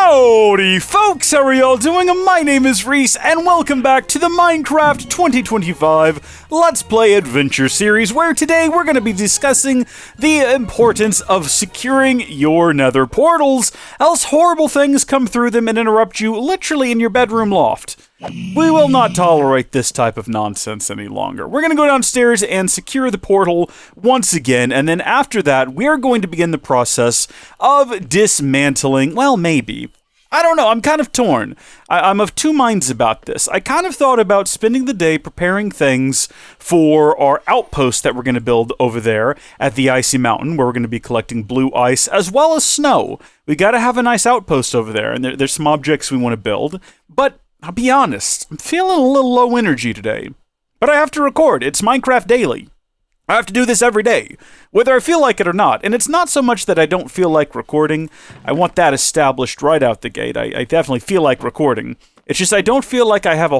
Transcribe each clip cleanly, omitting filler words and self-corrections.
Howdy folks, how are y'all doing? My name is Rees, and welcome back to the Minecraft 2025 Let's Play Adventure series, where today we're going to be discussing the importance of securing your nether portals, else horrible things come through them and interrupt you literally in your bedroom loft. We will not tolerate this type of nonsense any longer. We're going to go downstairs and secure the portal once again, and then after that, we are going to begin the process of dismantling, well, maybe. I don't know, I'm kind of torn. I'm of two minds about this. I kind of thought about spending the day preparing things for our outpost that we're going to build over there at the Icy Mountain, where we're going to be collecting blue ice as well as snow. We got to have a nice outpost over there, and there's some objects we want to build, but I'll be honest, I'm feeling a little low energy today. But I have to record. It's Minecraft Daily. I have to do this every day, whether I feel like it or not. And it's not so much that I don't feel like recording. I want that established right out the gate. I definitely feel like recording. It's just I don't feel like I have a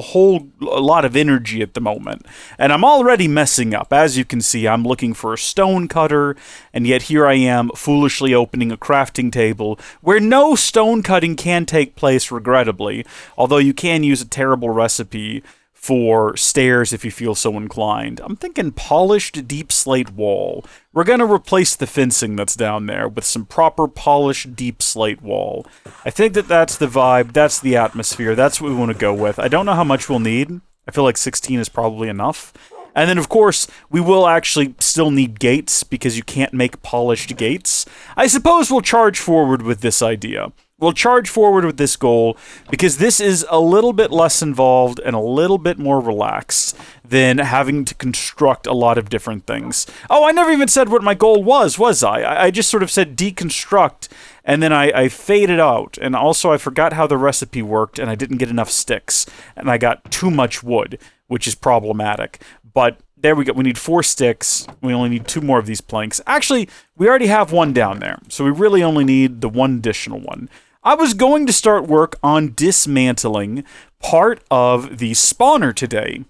lot of energy at the moment. And I'm already messing up. As you can see, I'm looking for a stone cutter, and yet here I am foolishly opening a crafting table where no stone cutting can take place, regrettably. Although you can use a terrible recipe for stairs if you feel so inclined. I'm thinking polished deep slate wall. We're going to replace the fencing that's down there with some proper polished deep slate wall. I think that's the vibe, that's the atmosphere, that's what we want to go with. I don't know how much we'll need. I feel like 16 is probably enough. And then, of course, we will actually still need gates because you can't make polished gates. I suppose we'll charge forward with this idea. We'll charge forward with this goal because this is a little bit less involved and a little bit more relaxed than having to construct a lot of different things. Oh, I never even said what my goal was I? I just sort of said deconstruct, and then I faded out. And also I forgot how the recipe worked, and I didn't get enough sticks, and I got too much wood, which is problematic. But there we go. We need 4 sticks. We only need 2 more of these planks. Actually, we already have 1 down there, so we really only need the 1 additional one. I was going to start work on dismantling part of the spawner today,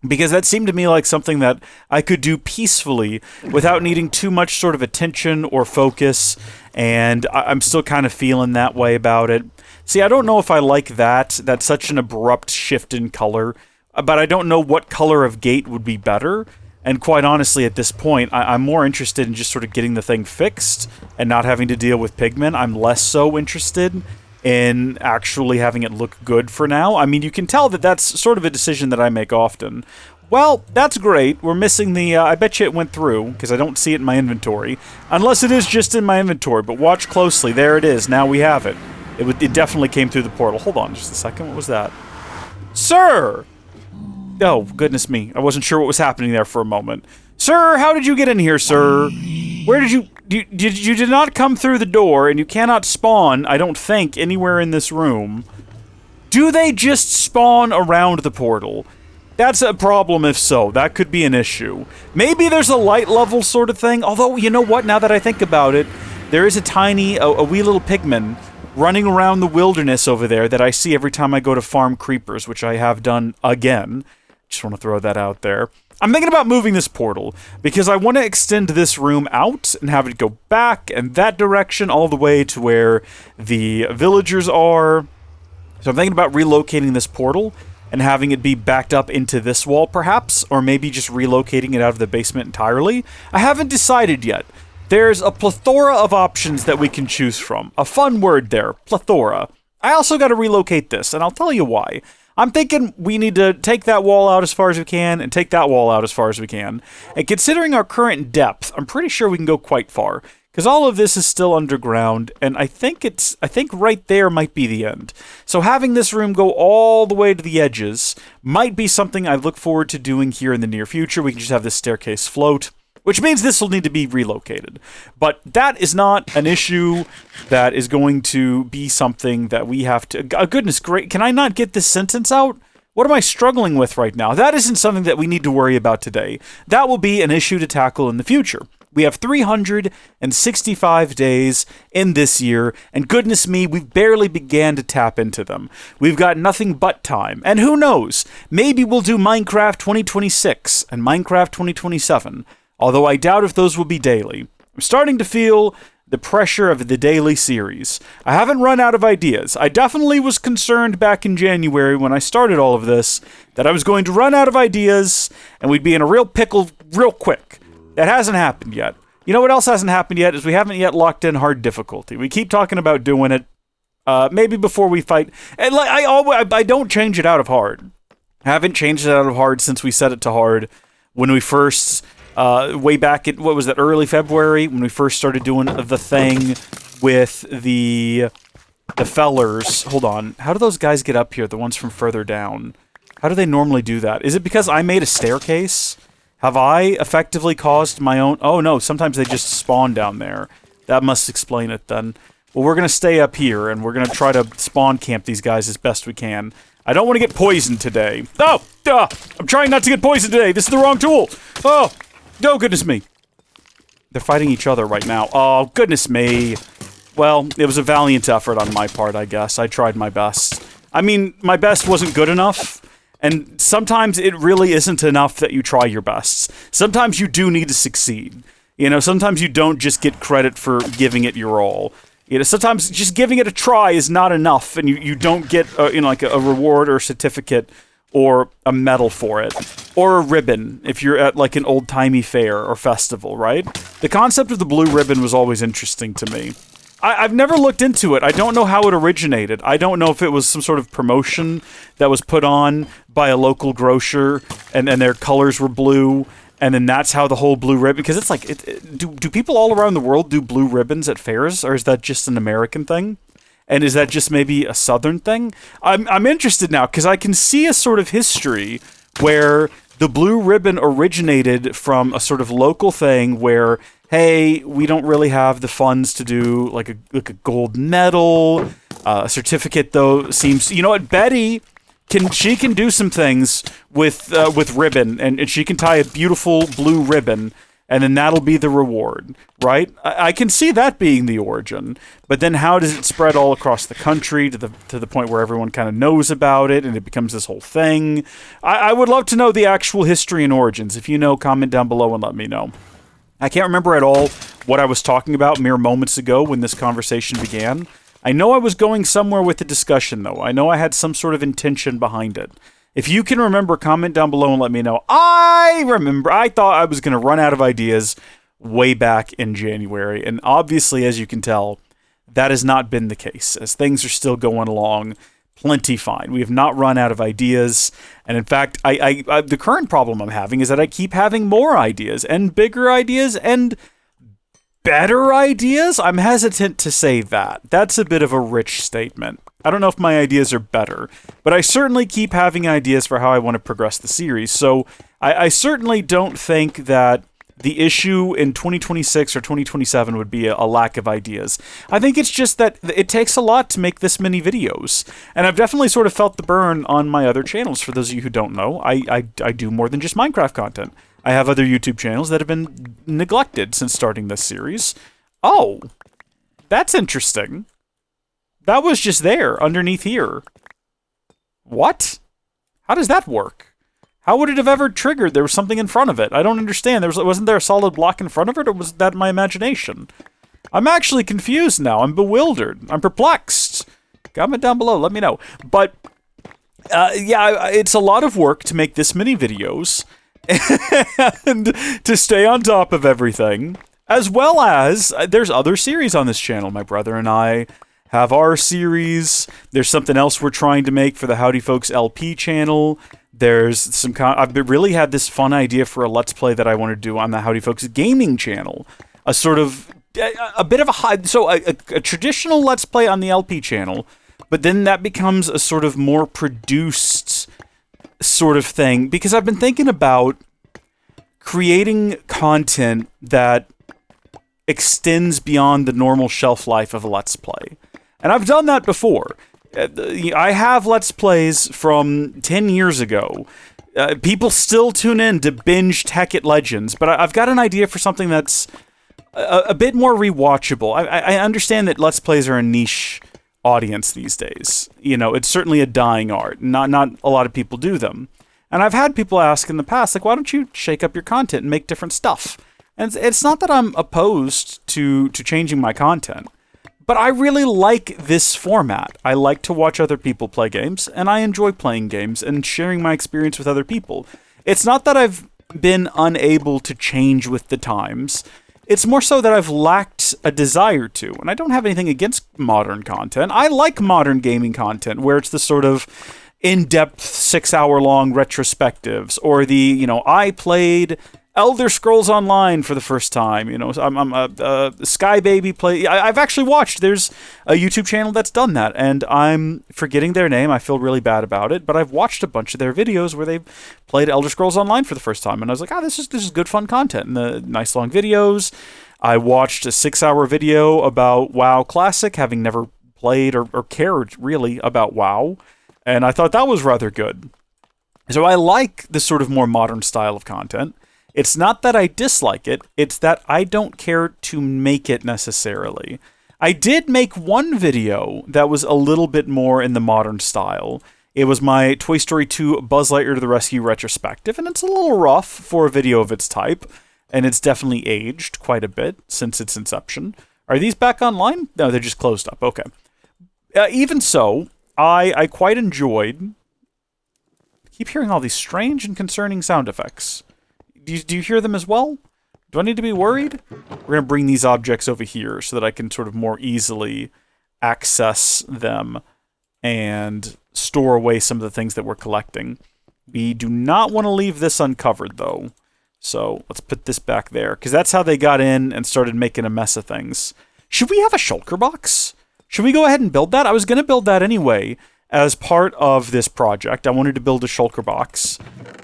because that seemed to me like something that I could do peacefully without needing too much sort of attention or focus, and I'm still kind of feeling that way about it. See, I don't know if I like that. That's such an abrupt shift in color, but I don't know what color of gate would be better. And quite honestly, at this point, I'm more interested in just sort of getting the thing fixed and not having to deal with pigment. I'm less so interested in actually having it look good for now. I mean, you can tell that that's sort of a decision that I make often. Well, that's great. We're missing the... I bet you it went through, because I don't see it in my inventory. Unless it is just in my inventory, but watch closely. There it is. Now we have it. It definitely came through the portal. Hold on just a second. What was that? Sir! Oh, goodness me. I wasn't sure what was happening there for a moment. Sir, how did you get in here, sir? Where did you... You did not come through the door, and you cannot spawn, I don't think, anywhere in this room. Do they just spawn around the portal? That's a problem if so. That could be an issue. Maybe there's a light level sort of thing. Although, you know what? Now that I think about it, there is a wee little pigman running around the wilderness over there that I see every time I go to farm creepers, which I have done again. Just want to throw that out there. I'm thinking about moving this portal because I want to extend this room out and have it go back in that direction all the way to where the villagers are. So I'm thinking about relocating this portal and having it be backed up into this wall perhaps, or maybe just relocating it out of the basement entirely. I haven't decided yet. There's a plethora of options that we can choose from. A fun word there, plethora. I also got to relocate this, and I'll tell you why. I'm thinking we need to take that wall out as far as we can and take that wall out as far as we can. And considering our current depth, I'm pretty sure we can go quite far, because all of this is still underground, and I think right there might be the end. So having this room go all the way to the edges might be something I look forward to doing here in the near future. We can just have this staircase float, which means this will need to be relocated. But that is not an issue that is going to be something that we have to... goodness great, can I not get this sentence out? What am I struggling with right now? That isn't something that we need to worry about today. That will be an issue to tackle in the future. We have 365 days in this year, and goodness me, we've barely began to tap into them. We've got nothing but time, and who knows, maybe we'll do Minecraft 2026 and Minecraft 2027. Although I doubt if those will be daily. I'm starting to feel the pressure of the daily series. I haven't run out of ideas. I definitely was concerned back in January when I started all of this that I was going to run out of ideas and we'd be in a real pickle real quick. That hasn't happened yet. You know what else hasn't happened yet is we haven't yet locked in hard difficulty. We keep talking about doing it. Maybe before we fight. And like I don't change it out of hard. I haven't changed it out of hard since we set it to hard when we first... way back in, what was that, early February, when we first started doing the thing with the fellers. Hold on. How do those guys get up here, the ones from further down? How do they normally do that? Is it because I made a staircase? Have I effectively caused my own... Oh, no, sometimes they just spawn down there. That must explain it, then. Well, we're going to stay up here, and we're going to try to spawn camp these guys as best we can. I don't want to get poisoned today. Oh! I'm trying not to get poisoned today. This is the wrong tool. Oh! Oh, goodness me. They're fighting each other right now. Oh, goodness me. Well, it was a valiant effort on my part, I guess. I tried my best. I mean, my best wasn't good enough, and sometimes it really isn't enough that you try your best. Sometimes you do need to succeed. You know, sometimes you don't just get credit for giving it your all. You know, sometimes just giving it a try is not enough, and you don't get, like a reward or certificate or a medal for it, or a ribbon if you're at like an old-timey fair or festival, right? The concept of the blue ribbon was always interesting to me. I've never looked into it. I don't know how it originated. I don't know if it was some sort of promotion that was put on by a local grocer, and their colors were blue, and then that's how the whole blue ribbon... Because it's like, do people all around the world do blue ribbons at fairs, or is that just an American thing? And is that just maybe a Southern thing? I'm interested now, because I can see a sort of history where the blue ribbon originated from a sort of local thing where, hey, we don't really have the funds to do like a gold medal. A certificate, though, seems... You know what? Betty, she can do some things with ribbon, and she can tie a beautiful blue ribbon, and then that'll be the reward, right? I can see that being the origin, but then how does it spread all across the country to the point where everyone kind of knows about it and it becomes this whole thing? I would love to know the actual history and origins. If you know, comment down below and let me know. I can't remember at all what I was talking about mere moments ago when this conversation began. I know I was going somewhere with the discussion, though. I know I had some sort of intention behind it. If you can remember, comment down below and let me know. I remember. I thought I was going to run out of ideas way back in January. And obviously, as you can tell, that has not been the case, as things are still going along plenty fine. We have not run out of ideas. And in fact, the current problem I'm having is that I keep having more ideas and bigger ideas and better ideas. I'm hesitant to say that. That's a bit of a rich statement. I don't know if my ideas are better, but I certainly keep having ideas for how I want to progress the series. So I certainly don't think that the issue in 2026 or 2027 would be a lack of ideas. I think it's just that it takes a lot to make this many videos. And I've definitely sort of felt the burn on my other channels. For those of you who don't know, I do more than just Minecraft content. I have other YouTube channels that have been neglected since starting this series. Oh, that's interesting. That was just there, underneath here. What? How does that work? How would it have ever triggered? There was something in front of it. I don't understand. Wasn't there a solid block in front of it, or was that my imagination? I'm actually confused now. I'm bewildered. I'm perplexed. Comment down below. Let me know. But, yeah, it's a lot of work to make this many videos and to stay on top of everything, as well as there's other series on this channel. My brother and I have our series. There's something else we're trying to make for the Howdy Folks LP channel. There's some... I've really had this fun idea for a Let's Play that I want to do on the Howdy Folks gaming channel. A sort of... a bit of a traditional Let's Play on the LP channel, but then that becomes a sort of more produced sort of thing, because I've been thinking about creating content that extends beyond the normal shelf life of a Let's Play. And I've done that before. I have Let's Plays from 10 years ago. People still tune in to binge Tekkit Legends, but I've got an idea for something that's a bit more rewatchable. I understand that Let's Plays are a niche audience these days. You know, it's certainly a dying art. Not a lot of people do them. And I've had people ask in the past, like, why don't you shake up your content and make different stuff? And it's not that I'm opposed to changing my content, but I really like this format. I like to watch other people play games, and I enjoy playing games and sharing my experience with other people. It's not that I've been unable to change with the times. It's more so that I've lacked a desire to, and I don't have anything against modern content. I like modern gaming content, where it's the sort of in-depth 6-hour-long retrospectives, or the, I played Elder Scrolls Online for the first time. I'm a Sky Baby play. I've actually watched. There's a YouTube channel that's done that, and I'm forgetting their name. I feel really bad about it, but I've watched a bunch of their videos where they've played Elder Scrolls Online for the first time, and I was like, this is good fun content. And the nice long videos. I watched a 6-hour video about WoW Classic, having never played or cared really about WoW, and I thought that was rather good. So I like this sort of more modern style of content. It's not that I dislike it, it's that I don't care to make it necessarily. I did make one video that was a little bit more in the modern style. It was my Toy Story 2 Buzz Lightyear to the Rescue retrospective, and it's a little rough for a video of its type, and it's definitely aged quite a bit since its inception. Are these back online? No, they're just closed up. Okay. Even so, I quite enjoyed... I keep hearing all these strange and concerning sound effects. Do you hear them as well? Do I need to be worried? We're going to bring these objects over here so that I can sort of more easily access them and store away some of the things that we're collecting. We do not want to leave this uncovered, though. So let's put this back there, because that's how they got in and started making a mess of things. Should we have a Shulker Box? Should we go ahead and build that? I was going to build that anyway. As part of this project, I wanted to build a Shulker Box.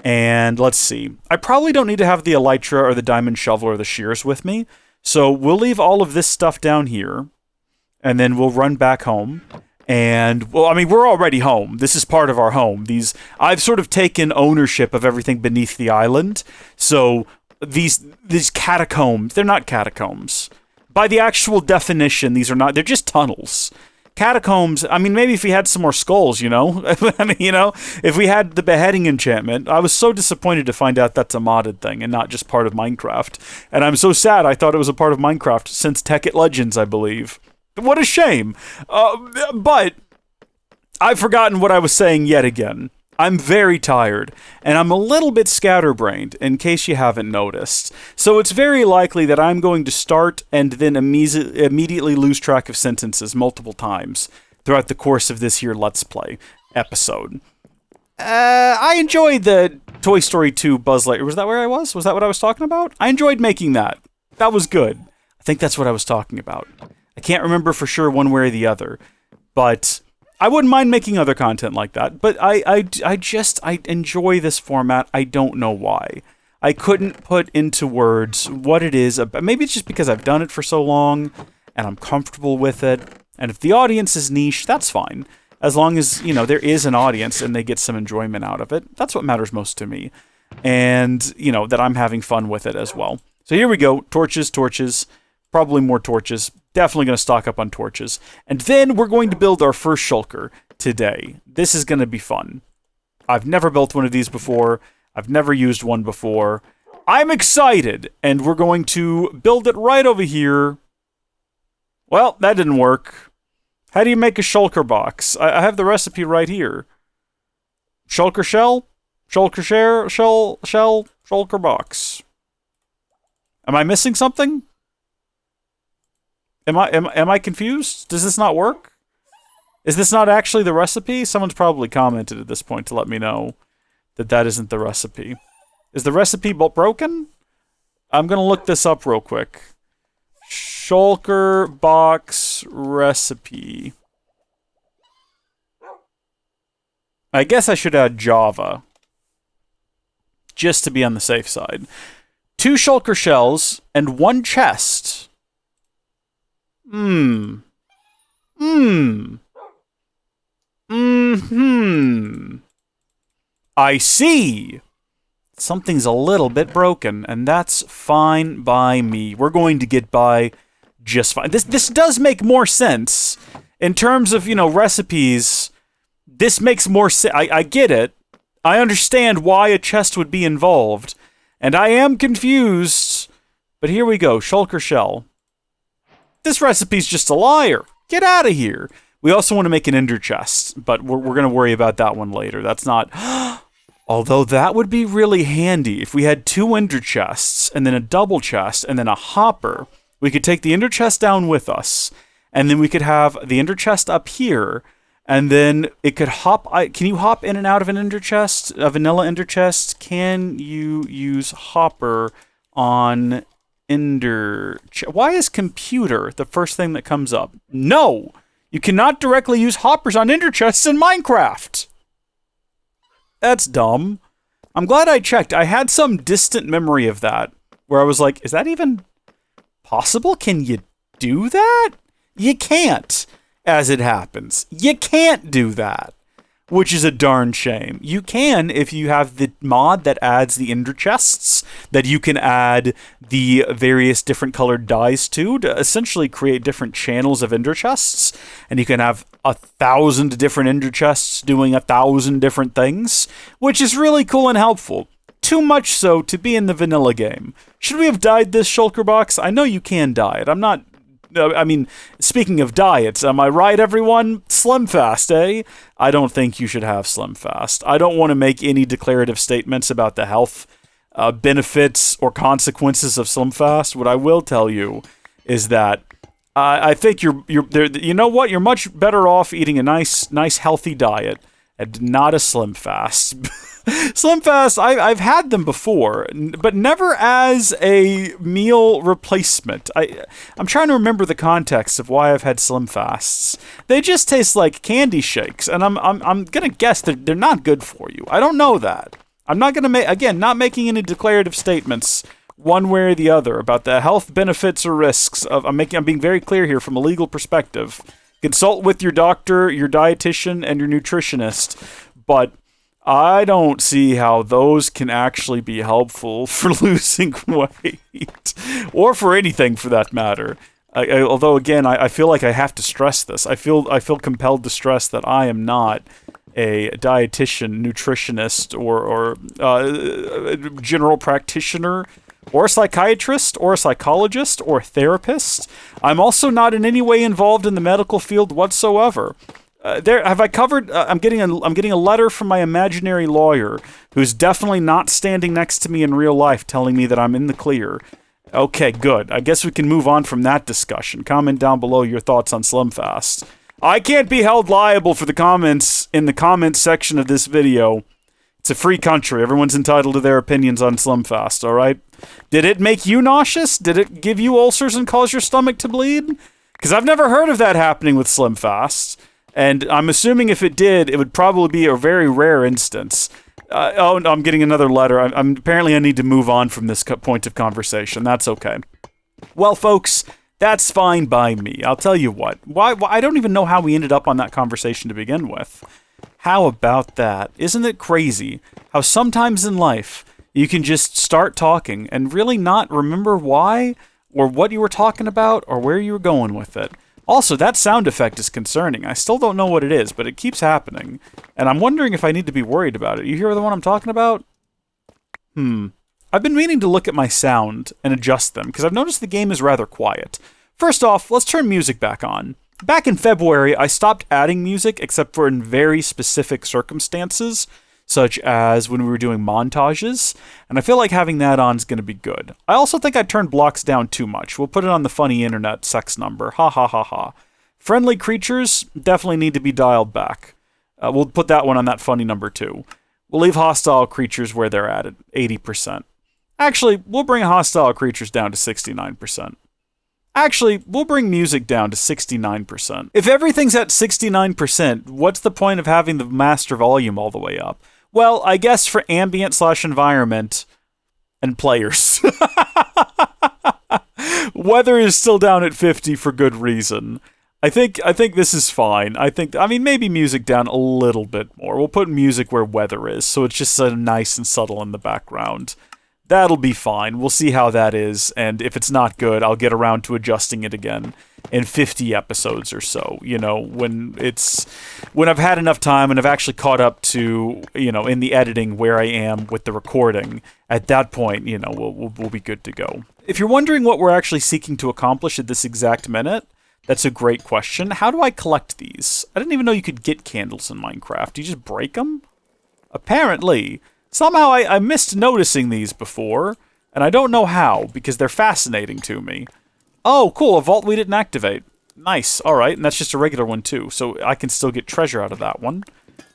And let's see. I probably don't need to have the Elytra or the Diamond Shovel or the Shears with me. So we'll leave all of this stuff down here. And then we'll run back home. And, well, I mean, we're already home. This is part of our home. I've sort of taken ownership of everything beneath the island. So these catacombs, they're not catacombs. By the actual definition, they're just tunnels. Catacombs, I mean, maybe if we had some more skulls, I mean, if we had the beheading enchantment. I was so disappointed to find out that's a modded thing and not just part of Minecraft. And I'm so sad. I thought it was a part of Minecraft since Tekkit Legends, I believe. What a shame. But I've forgotten what I was saying yet again. I'm very tired, and I'm a little bit scatterbrained, in case you haven't noticed. So it's very likely that I'm going to start and then immediately lose track of sentences multiple times throughout the course of this here Let's Play episode. I enjoyed the Toy Story 2 Buzz Lightyear. Was that where I was? Was that what I was talking about? I enjoyed making that. That was good. I think that's what I was talking about. I can't remember for sure one way or the other, but... I wouldn't mind making other content like that, but I enjoy this format. I don't know why. I couldn't put into words what it is. Maybe it's just because I've done it for so long, and I'm comfortable with it. And if the audience is niche, that's fine. As long as, there is an audience and they get some enjoyment out of it. That's what matters most to me. And, that I'm having fun with it as well. So here we go. Torches. Probably more torches. Definitely going to stock up on torches. And then we're going to build our first shulker today. This is going to be fun. I've never built one of these before. I've never used one before. I'm excited. And we're going to build it right over here. Well, that didn't work. How do you make a shulker box? I have the recipe right here. Shulker shell? Shulker shell? Shulker box. Am I missing something? Am I confused? Does this not work? Is this not actually the recipe? Someone's probably commented at this point to let me know that isn't the recipe. Is the recipe broken? I'm going to look this up real quick. Shulker Box recipe. I guess I should add Java. Just to be on the safe side. 2 shulker shells and 1 chest. I see. Something's a little bit broken, and that's fine by me. We're going to get by just fine. This does make more sense. In terms of, recipes, this makes more sense. I get it. I understand why a chest would be involved. And I am confused. But here we go, Shulker Shell. This recipe's just a liar. Get out of here. We also want to make an ender chest, but we're going to worry about that one later. That's not... Although that would be really handy. If we had 2 ender chests, and then a double chest, and then a hopper, we could take the ender chest down with us, and then we could have the ender chest up here, and then it could hop... Can you hop in and out of an ender chest? A vanilla ender chest? Can you use hopper on ender... Why is computer the first thing that comes up? No! You cannot directly use hoppers on ender chests in Minecraft! That's dumb. I'm glad I checked. I had some distant memory of that, where I was like, is that even possible? Can you do that? You can't, as it happens. You can't do that, which is a darn shame. You can if you have the mod that adds the ender chests, that you can add the various different colored dyes to essentially create different channels of ender chests, and you can have 1,000 different ender chests doing 1,000 different things, which is really cool and helpful. Too much so to be in the vanilla game. Should we have dyed this Shulker Box? I know you can dye it. I'm not... I mean, speaking of diets, am I right, everyone? Slim Fast, eh? I don't think you should have Slim Fast. I don't want to make any declarative statements about the health benefits or consequences of Slim Fast. What I will tell you is that I think you're there. You know what? You're much better off eating a nice healthy diet and not a Slim Fast. Slim Fast, I've had them before, but never as a meal replacement. I'm trying to remember the context of why I've had Slim Fasts. They just taste like candy shakes, and I'm gonna guess that they're not good for you. I don't know that. I'm not gonna not making any declarative statements one way or the other about the health benefits or risks of. I'm being very clear here from a legal perspective. Consult with your doctor, your dietitian, and your nutritionist, but I don't see how those can actually be helpful for losing weight, or for anything for that matter. Although, again, I feel like I have to stress this. I feel compelled to stress that I am not a dietitian, nutritionist, or general practitioner, or a psychiatrist, or a psychologist, or a therapist. I'm also not in any way involved in the medical field whatsoever. Have I covered? I'm getting a letter from my imaginary lawyer, who's definitely not standing next to me in real life, telling me that I'm in the clear. Okay, good. I guess we can move on from that discussion. Comment down below your thoughts on Slim Fast. I can't be held liable for the comments in the comments section of this video. It's a free country. Everyone's entitled to their opinions on Slim Fast. All right. Did it make you nauseous? Did it give you ulcers and cause your stomach to bleed? Because I've never heard of that happening with Slim Fast. And I'm assuming if it did, it would probably be a very rare instance. Oh, no, I'm getting another letter. Apparently I need to move on from this point of conversation. That's okay. Well, folks, that's fine by me. I'll tell you what. Why I don't even know how we ended up on that conversation to begin with. How about that? Isn't it crazy how sometimes in life you can just start talking and really not remember why or what you were talking about or where you were going with it? Also, that sound effect is concerning. I still don't know what it is, but it keeps happening. And I'm wondering if I need to be worried about it. You hear the one I'm talking about? I've been meaning to look at my sound and adjust them, because I've noticed the game is rather quiet. First off, let's turn music back on. Back in February, I stopped adding music except for in very specific circumstances, such as when we were doing montages, and I feel like having that on is going to be good. I also think I turned blocks down too much. We'll put it on the funny internet sex number. Ha ha ha ha. Friendly creatures definitely need to be dialed back. We'll put that one on that funny number too. We'll leave hostile creatures where they're at 80%. Actually, we'll bring hostile creatures down to 69%. Actually, we'll bring music down to 69%. If everything's at 69%, what's the point of having the master volume all the way up? Well, I guess for ambient/environment and players. Weather is still down at 50 for good reason. I think this is fine. I mean, maybe music down a little bit more. We'll put music where weather is, so it's just nice and subtle in the background. That'll be fine. We'll see how that is, and if it's not good, I'll get around to adjusting it again in 50 episodes or so. You know, when I've had enough time and I've actually caught up to, you know, in the editing where I am with the recording. At that point, you know, we'll be good to go. if you're wondering what we're actually seeking to accomplish at this exact minute, that's a great question. How do I collect these? I didn't even know you could get candles in Minecraft. Do you just break them? Apparently. Somehow I missed noticing these before, and I don't know how, because they're fascinating to me. Oh, cool, a vault we didn't activate. Nice, alright, and that's just a regular one too, so I can still get treasure out of that one.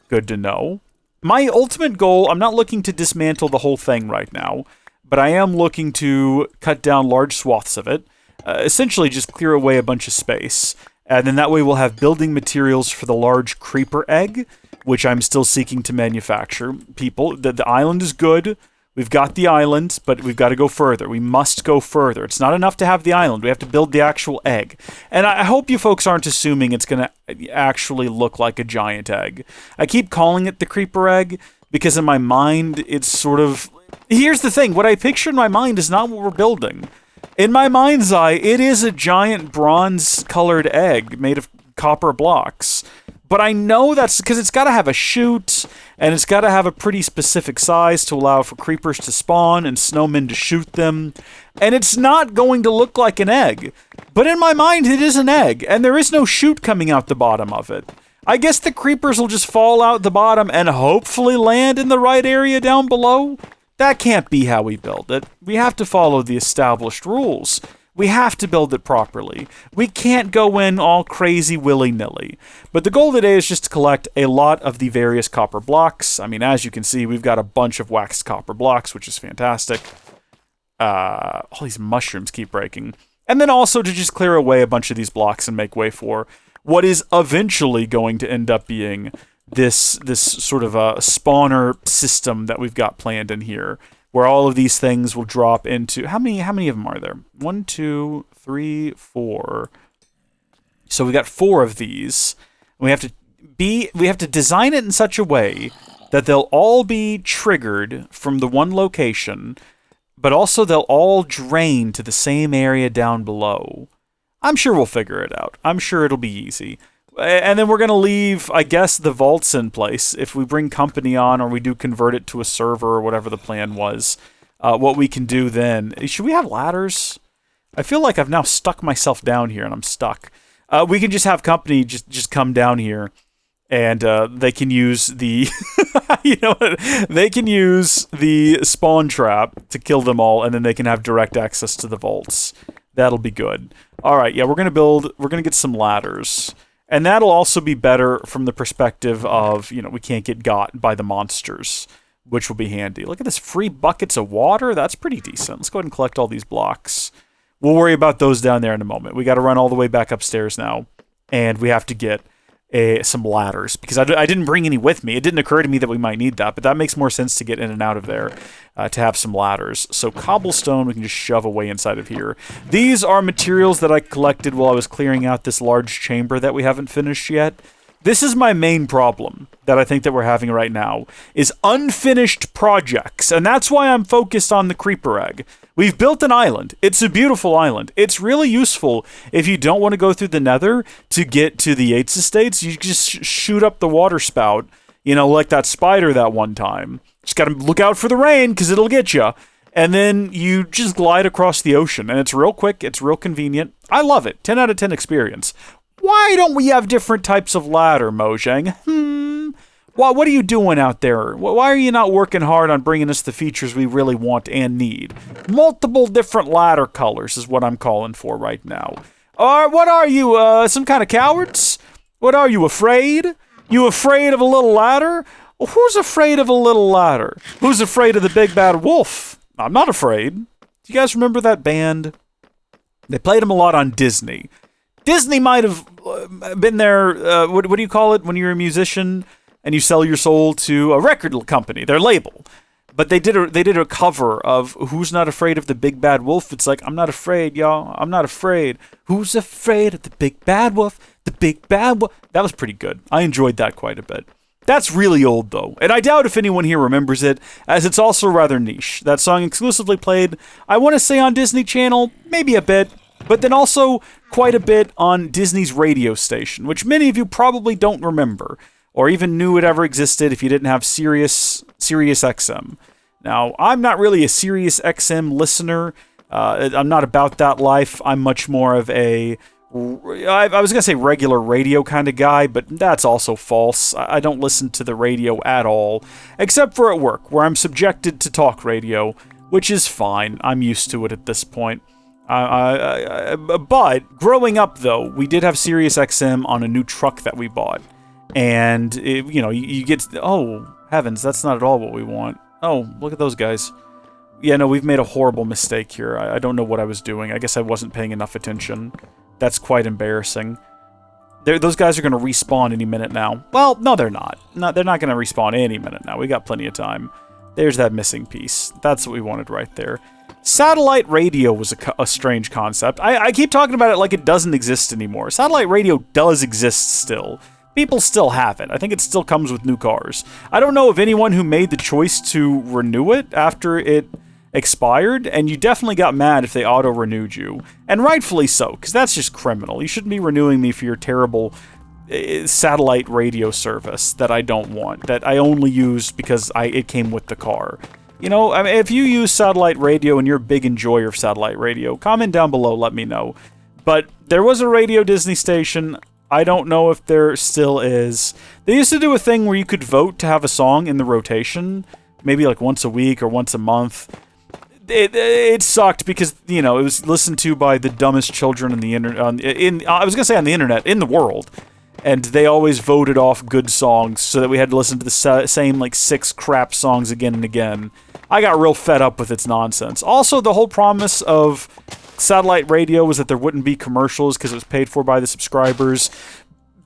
Good to know. My ultimate goal, I'm not looking to dismantle the whole thing right now, but I am looking to cut down large swaths of it, essentially just clear away a bunch of space, and then that way we'll have building materials for the large creeper egg, which I'm still seeking to manufacture. People, the island is good. We've got the island, but we've got to go further. We must go further. It's not enough to have the island. We have to build the actual egg. And I hope you folks aren't assuming it's going to actually look like a giant egg. I keep calling it the creeper egg because in my mind, it's sort of... Here's the thing. What I picture in my mind is not what we're building. In my mind's eye, it is a giant bronze-colored egg made of copper blocks. But I know that's because it's got to have a chute, and it's got to have a pretty specific size to allow for creepers to spawn and snowmen to shoot them. And it's not going to look like an egg. But in my mind, it is an egg, and there is no chute coming out the bottom of it. I guess the creepers will just fall out the bottom and hopefully land in the right area down below. That can't be how we build it. We have to follow the established rules. We have to build it properly. We can't go in all crazy willy-nilly. But the goal today is just to collect a lot of the various copper blocks. I mean, as you can see, we've got a bunch of waxed copper blocks, which is fantastic. All these mushrooms keep breaking. And then also to just clear away a bunch of these blocks and make way for what is eventually going to end up being this sort of a spawner system that we've got planned in here, where all of these things will drop into... How many of them are there? 1, 2, 3, 4. So we got 4 of these. We have to design it in such a way that they'll all be triggered from the one location, but also they'll all drain to the same area down below. I'm sure we'll figure it out. I'm sure it'll be easy. And then we're going to leave, I guess, the vaults in place. If we bring company on or we do convert it to a server or whatever the plan was, what we can do then... Should we have ladders? I feel like I've now stuck myself down here and I'm stuck. We can just have company just come down here and they can use the... you know what? They can use the spawn trap to kill them all, and then they can have direct access to the vaults. That'll be good. All right, yeah, we're going to get some ladders. And that'll also be better from the perspective of, we can't get got by the monsters, which will be handy. Look at this, free buckets of water. That's pretty decent. Let's go ahead and collect all these blocks. We'll worry about those down there in a moment. We got to run all the way back upstairs now, and we have to get some ladders, because I didn't bring any with me. It didn't occur to me that we might need that, but that makes more sense to get in and out of there, to have some ladders. So cobblestone we can just shove away inside of here. These are materials that I collected while I was clearing out this large chamber that we haven't finished yet. This is my main problem that I think that we're having right now, is unfinished projects, and that's why I'm focused on the creeper egg. We've built an island. It's a beautiful island. It's really useful if you don't want to go through the nether to get to the Yates Estates. You just shoot up the water spout, like that spider that one time. Just gotta look out for the rain, because it'll get you. And then you just glide across the ocean, and it's real quick, it's real convenient. I love it. 10 out of 10 experience. Why don't we have different types of ladder, Mojang? Well, what are you doing out there? Why are you not working hard on bringing us the features we really want and need? Multiple different ladder colors is what I'm calling for right now. What are you, some kind of cowards? What are you, afraid? You afraid of a little ladder? Well, who's afraid of a little ladder? Who's afraid of the big bad wolf? I'm not afraid. Do you guys remember that band? They played them a lot on Disney. Disney might have been there, what do you call it when you're a musician and you sell your soul to a record company, their label. But they did a cover of Who's Not Afraid of the Big Bad Wolf. It's like, I'm not afraid, y'all. I'm not afraid. Who's afraid of the big bad wolf? The big bad wolf. That was pretty good. I enjoyed that quite a bit. That's really old, though, and I doubt if anyone here remembers it, as it's also rather niche. That song exclusively played, I want to say on Disney Channel, maybe a bit, but then also quite a bit on Disney's radio station, which many of you probably don't remember, or even knew it ever existed if you didn't have Sirius XM. Now, I'm not really a Sirius XM listener. I'm not about that life. I'm much more of I was going to say regular radio kind of guy, but that's also false. I don't listen to the radio at all, except for at work, where I'm subjected to talk radio, which is fine. I'm used to it at this point. But growing up, though, we did have Sirius XM on a new truck that we bought. And, you get... Oh, heavens, that's not at all what we want. Oh, look at those guys. Yeah, no, we've made a horrible mistake here. I don't know what I was doing. I guess I wasn't paying enough attention. That's quite embarrassing. Those guys are going to respawn any minute now. Well, no, they're not. No, they're not going to respawn any minute now. We got plenty of time. There's that missing piece. That's what we wanted right there. Satellite radio was a strange concept. I keep talking about it like it doesn't exist anymore. Satellite radio does exist still. People still have it. I think it still comes with new cars. I don't know of anyone who made the choice to renew it after it expired, and you definitely got mad if they auto-renewed you. And rightfully so, because that's just criminal. You shouldn't be renewing me for your terrible satellite radio service that I don't want, that I only used because it came with the car. You know, I mean, if you use satellite radio and you're a big enjoyer of satellite radio, comment down below, let me know. But there was a Radio Disney station. I don't know if there still is. They used to do a thing where you could vote to have a song in the rotation, maybe like once a week or once a month. It sucked because, it was listened to by the dumbest children in the internet. I was going to say on the internet, in the world. And they always voted off good songs so that we had to listen to the same, 6 crap songs again and again. I got real fed up with its nonsense. Also, the whole promise of satellite radio was that there wouldn't be commercials because it was paid for by the subscribers.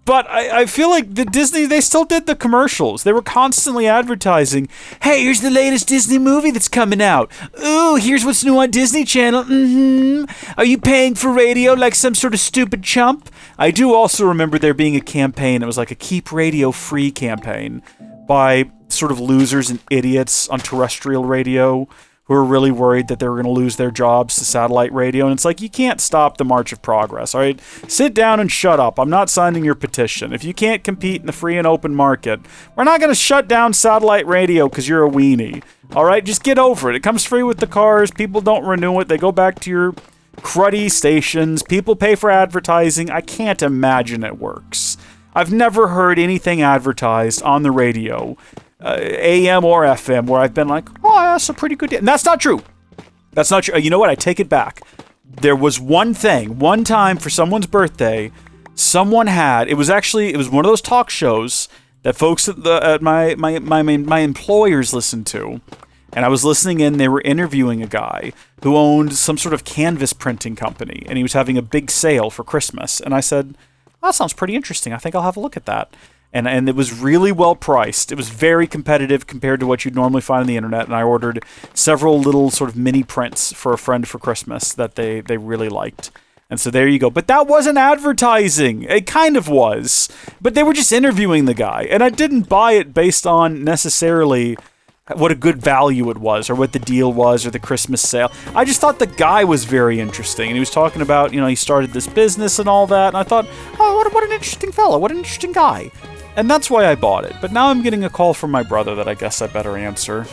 But I feel like the Disney, they still did the commercials. They were constantly advertising, hey, here's the latest Disney movie that's coming out. Ooh, here's what's new on Disney Channel. Are you paying for radio like some sort of stupid chump? I do also remember there being a campaign. It was like a Keep Radio Free campaign by sort of losers and idiots on terrestrial radio who were really worried that they were going to lose their jobs to satellite radio. And it's like, you can't stop the march of progress, all right? Sit down and shut up. I'm not signing your petition. If you can't compete in the free and open market, we're not going to shut down satellite radio because you're a weenie, all right? Just get over it. It comes free with the cars. People don't renew it. They go back to your cruddy stations. People pay for advertising. I can't imagine it works. I've never heard anything advertised on the radio, AM or FM, where I've been like, oh, that's a pretty good deal. And that's not true. That's not true. You know what? I take it back. There was one time for someone's birthday, someone had, it was one of those talk shows that folks at my employers listened to. And I was listening in, they were interviewing a guy who owned some sort of canvas printing company, and he was having a big sale for Christmas. And I said, well, that sounds pretty interesting. I think I'll have a look at that. And it was really well priced. It was very competitive compared to what you'd normally find on the internet. And I ordered several little sort of mini prints for a friend for Christmas that they really liked. And so there you go. But that wasn't advertising. It kind of was. But they were just interviewing the guy. And I didn't buy it based on necessarily what a good value it was or what the deal was or the Christmas sale. I just thought the guy was very interesting. And he was talking about, he started this business and all that. And I thought, oh, what an interesting fellow. What an interesting guy. And that's why I bought it. But now I'm getting a call from my brother that I guess I better answer.